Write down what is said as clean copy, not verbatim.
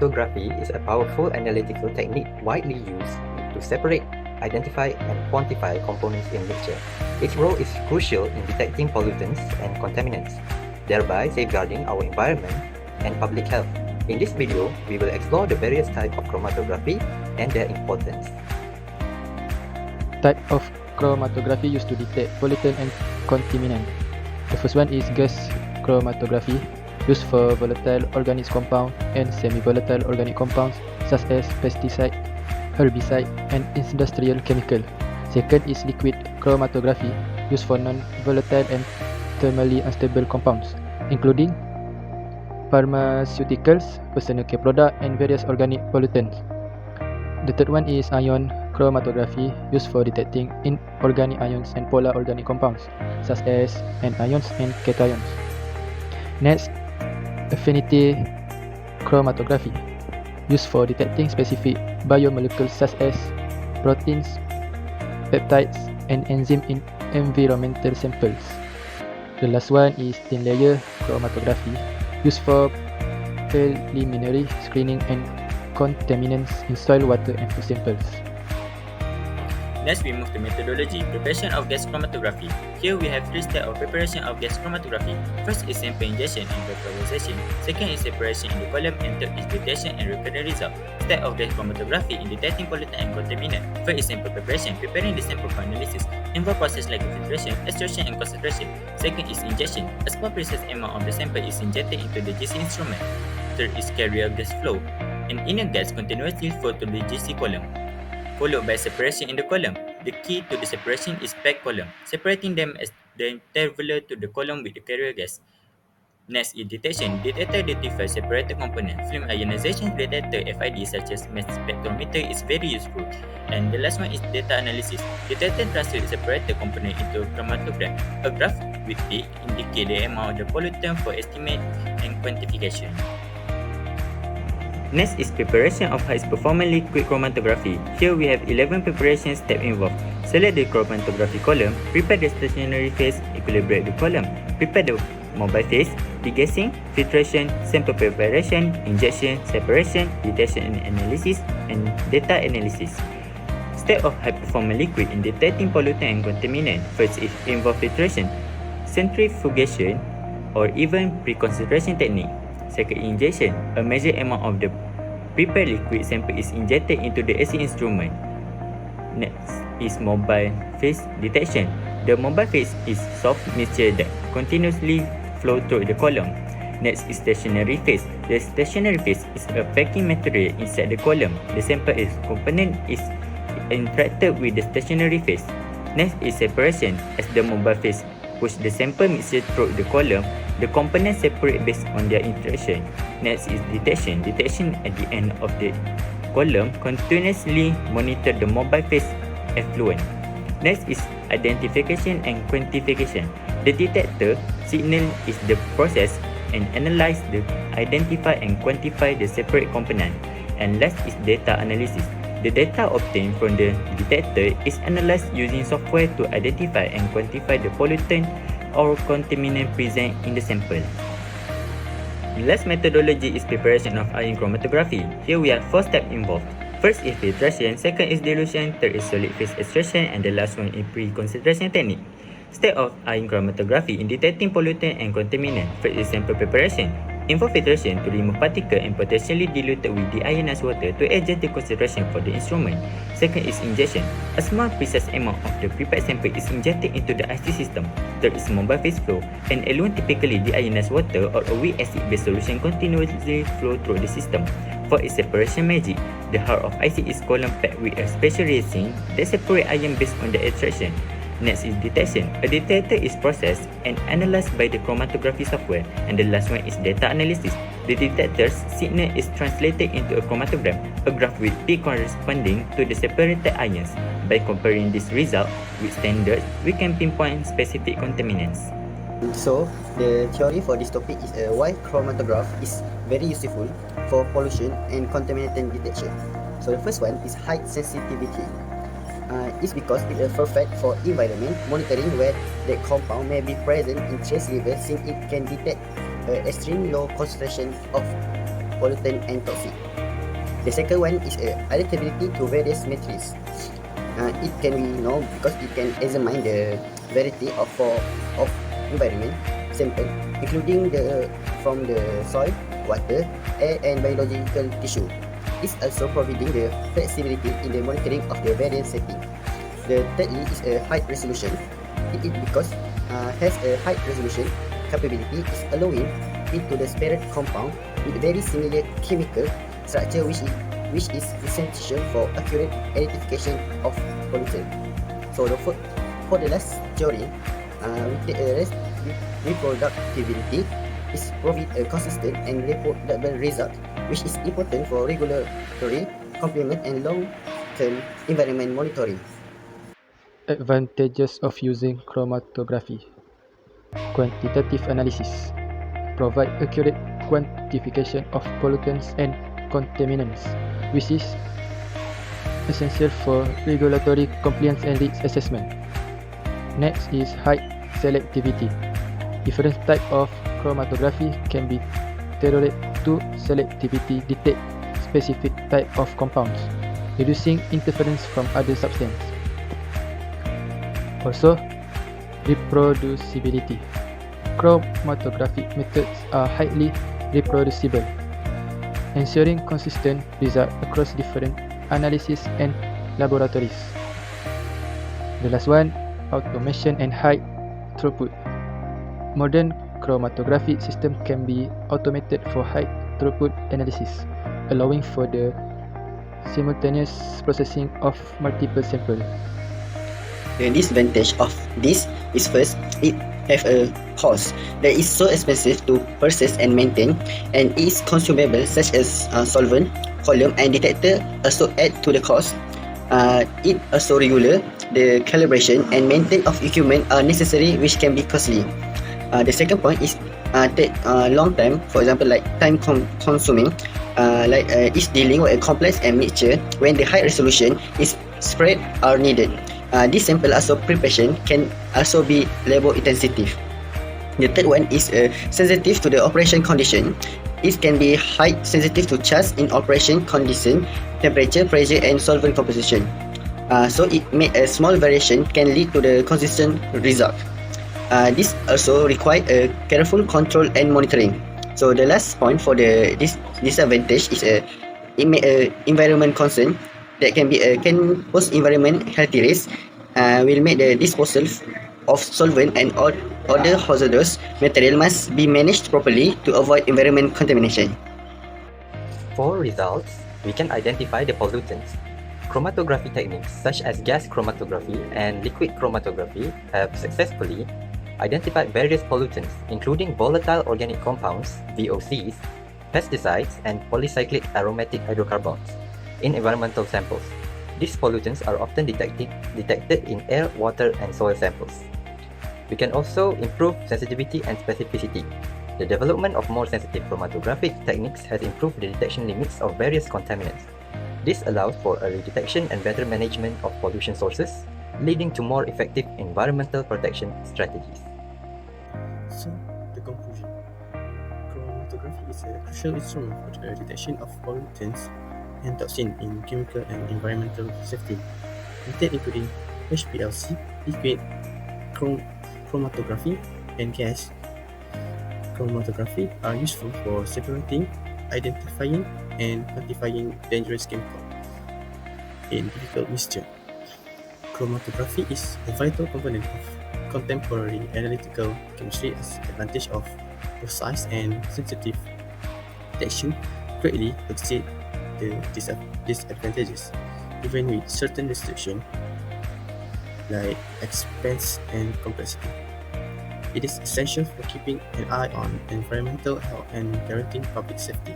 Chromatography is a powerful analytical technique widely used to separate, identify, and quantify components in mixture. Its role is crucial in detecting pollutants and contaminants, thereby safeguarding our environment and public health. In this video, we will explore the various types of chromatography and their importance. Type of chromatography used to detect pollutant and contaminant. The first one is gas chromatography, used for volatile organic compounds and semi-volatile organic compounds such as pesticide, herbicide, and industrial chemical. Second is liquid chromatography, used for non-volatile and thermally unstable compounds, including pharmaceuticals, personal care products, and various organic pollutants. The third one is ion chromatography, used for detecting inorganic ions and polar organic compounds, such as anions and cations. Next, affinity chromatography, used for detecting specific biomolecules such as proteins, peptides, and enzymes in environmental samples. The last one is thin layer chromatography, used for preliminary screening and contaminants in soil, water, and food samples. Next, we move to methodology, preparation of gas chromatography. Here we have three steps of preparation of gas chromatography. First is sample ingestion and vaporization. Second is separation in the column, and third is detection and recurrent result. Step of gas chromatography in detecting pollutant and contaminant. First is sample preparation, preparing the sample for analysis. Involve process like filtration, extraction, and concentration. Second is ingestion. A small precise amount of the sample is injected into the GC instrument. Third is carrier gas flow. An inner gas continuously flow to the GC column, followed by separation in the column. The key to the separation is packed column, separating them as the interval to the column with the carrier gas. Next is detection. Detector identifies separated components. Film ionization detector FID such as mass spectrometer is very useful. And the last one is data analysis. Detector translates separated component into a chromatogram. A graph with peak indicate the amount of the pollutant for estimate and quantification. Next is preparation of high-performance liquid chromatography. Here we have 11 preparation steps involved. Select the chromatography column, prepare the stationary phase, equilibrate the column, prepare the mobile phase, degassing, filtration, sample preparation, injection, separation, detection and analysis, and data analysis. Step of high-performance liquid in detecting pollutant and contaminant. First is involve filtration, centrifugation, or even pre-concentration technique. Second, injection. A measured amount of the prepared liquid sample is injected into the AC instrument. Next is mobile phase detection. The mobile phase is soft mixture that continuously flow through the column. Next is stationary phase. The stationary phase is a packing material inside the column. The sample component is interacted with the stationary phase. Next is separation. As the mobile phase push the sample mixture through the column, the components separate based on their interaction. Next is detection. Detection at the end of the column continuously monitor the mobile phase effluent. Next is identification and quantification. The detector signal is the process and analyze, identify and quantify the separate component. And last is data analysis. The data obtained from the detector is analyzed using software to identify and quantify the pollutant or contaminant present in the sample. The last methodology is preparation of ion chromatography. Here we have 4 steps involved. First is filtration, second is dilution, third is solid phase extraction, and the last one is pre-concentration technique. Step of ion chromatography in detecting pollutant and contaminant. First is sample preparation. Involve filtration to remove particles and potentially diluted with deionized water to adjust the concentration for the instrument. Second is injection. A small precise amount of the prepared sample is injected into the IC system. Third is mobile phase flow. An effluent, typically deionized water or a weak acid-based solution, continuously flow through the system. Fourth is separation magic. The heart of IC is column packed with a special resin that separates ion based on the attraction. Next is detection. A detector is processed and analyzed by the chromatography software. And the last one is data analysis. The detector's signal is translated into a chromatogram, a graph with peak corresponding to the separated ions. By comparing this result with standards, we can pinpoint specific contaminants. So, the theory for this topic is why chromatograph is very useful for pollution and contaminant detection. So the first one is high sensitivity. Is because it is perfect for environment monitoring where the compound may be present in trace level, since it can detect extreme low concentration of pollutant and toxic. The second one is adaptability to various matrices. It can be known because it can examine the variety of environment sample, including from the soil, water, air, and biological tissue. It's also providing the flexibility in the monitoring of the various setting. The thirdly is a high resolution. It because has a high resolution capability is allowing it to the separate compound with very similar chemical structure which is essential for accurate identification of pollution. So for the last theory, we take reproducibility is provide a consistent and reproducible result, which is important for regulatory, complement, and long-term environment monitoring. Advantages of using chromatography. Quantitative analysis. Provide accurate quantification of pollutants and contaminants, which is essential for regulatory compliance and risk assessment. Next is high selectivity. Different types of chromatography can be tailored to selectivity detect specific type of compounds, reducing interference from other substances. Also, reproducibility. Chromatographic methods are highly reproducible, ensuring consistent results across different analyses and laboratories. The last one, automation and high throughput. Modern chromatography system can be automated for high throughput analysis, allowing for the simultaneous processing of multiple samples. The disadvantage of this is first, it have a cost that is so expensive to process and maintain, and its consumable such as solvent, column, and detector also add to the cost. It also regular, the calibration and maintenance of equipment are necessary, which can be costly. The second point is take long time, for example like time consuming, is dealing with a complex and mixture when the high resolution is spread are needed. This sample also preparation can also be labor intensive. The third one is sensitive to the operation condition. It can be high sensitive to charge in operation condition, temperature, pressure, and solvent composition. So it may a small variation can lead to the consistent result. This also require a careful control and monitoring. So the last point for the disadvantage is it may environment concern that can be can pose environment healthy risk. Will make the disposal of solvent and other hazardous material must be managed properly to avoid environment contamination. For results, we can identify the pollutants. Chromatography techniques such as gas chromatography and liquid chromatography have successfully identified various pollutants, including volatile organic compounds, VOCs, pesticides, and polycyclic aromatic hydrocarbons in environmental samples. These pollutants are often detected in air, water, and soil samples. We can also improve sensitivity and specificity. The development of more sensitive chromatographic techniques has improved the detection limits of various contaminants. This allows for early detection and better management of pollution sources, leading to more effective environmental protection strategies. So, the conclusion. Chromatography is a crucial instrument for the detection of pollutants and toxins in chemical and environmental safety. Methods including HPLC, liquid chromatography, and gas chromatography are useful for separating, identifying, and quantifying dangerous chemicals in difficult mixture. Chromatography is a vital component of contemporary analytical chemistry as advantage of precise and sensitive detection greatly exceed the disadvantages, even with certain restrictions like expense and complexity. It is essential for keeping an eye on environmental health and guaranteeing public safety.